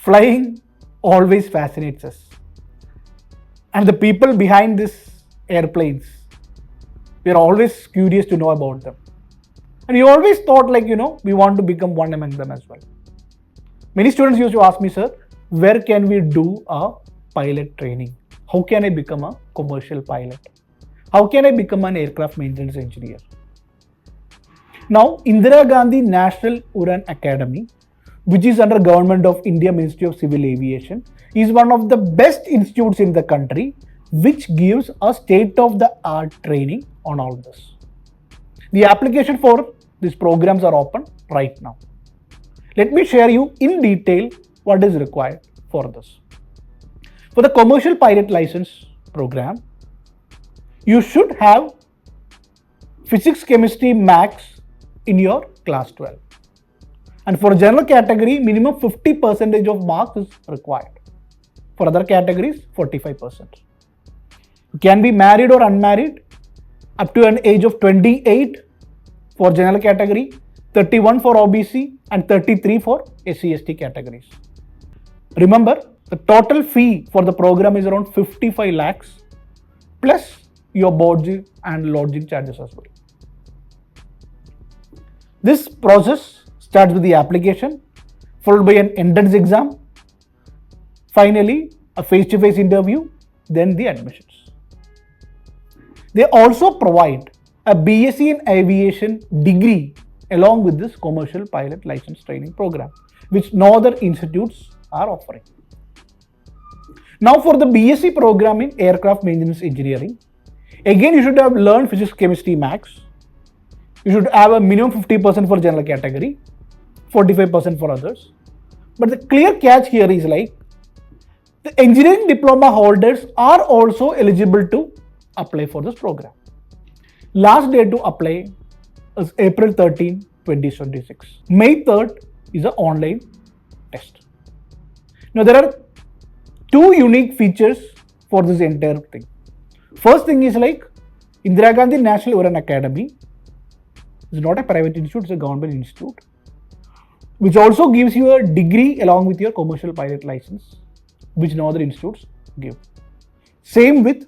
Flying always fascinates us. And the people behind these airplanes, we are always curious to know about them. And we always thought we want to become one among them as well. Many students used to ask me, sir, where can we do a pilot training? How can I become a commercial pilot? How can I become an aircraft maintenance engineer? Now, Indira Gandhi National Uran Academy, which is under Government of India Ministry of Civil Aviation, is one of the best institutes in the country, which gives a state-of-the-art training on all this. The application for these programs are open right now. Let me share you in detail what is required for this. For the commercial pilot license program, you should have physics, chemistry, maths in your class 12. And for general category, minimum 50% of marks is required. For other categories, 45%. You can be married or unmarried up to an age of 28 for general category, 31 for OBC and 33 for SC/ST categories. Remember, the total fee for the program is around 55 lakhs plus your boarding and lodging charges as well. This process starts with the application, followed by an entrance exam, finally a face-to-face interview, then the admissions. They also provide a B.Sc in Aviation degree along with this commercial pilot license training program, which no other institutes are offering. Now for the B.Sc program in Aircraft Maintenance Engineering, again you should have learned physics, chemistry, maths. You should have a minimum 50% for general category, 45% for others. But the clear catch here is the engineering diploma holders are also eligible to apply for this program. Last day to apply is April 13, 2026. May 3rd is an online test. Now there are two unique features for this entire thing. First thing is Indira Gandhi National Uran Academy is not a private institute, it's a government institute, which also gives you a degree along with your commercial pilot license, which no other institutes give. Same with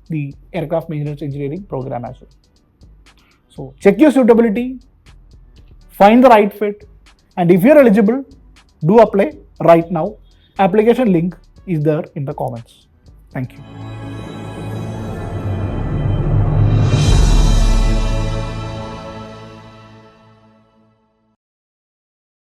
the aircraft maintenance engineering program as well. So check your suitability, find the right fit, and if you're eligible, do apply right now. Application link is there in the comments. Thank you.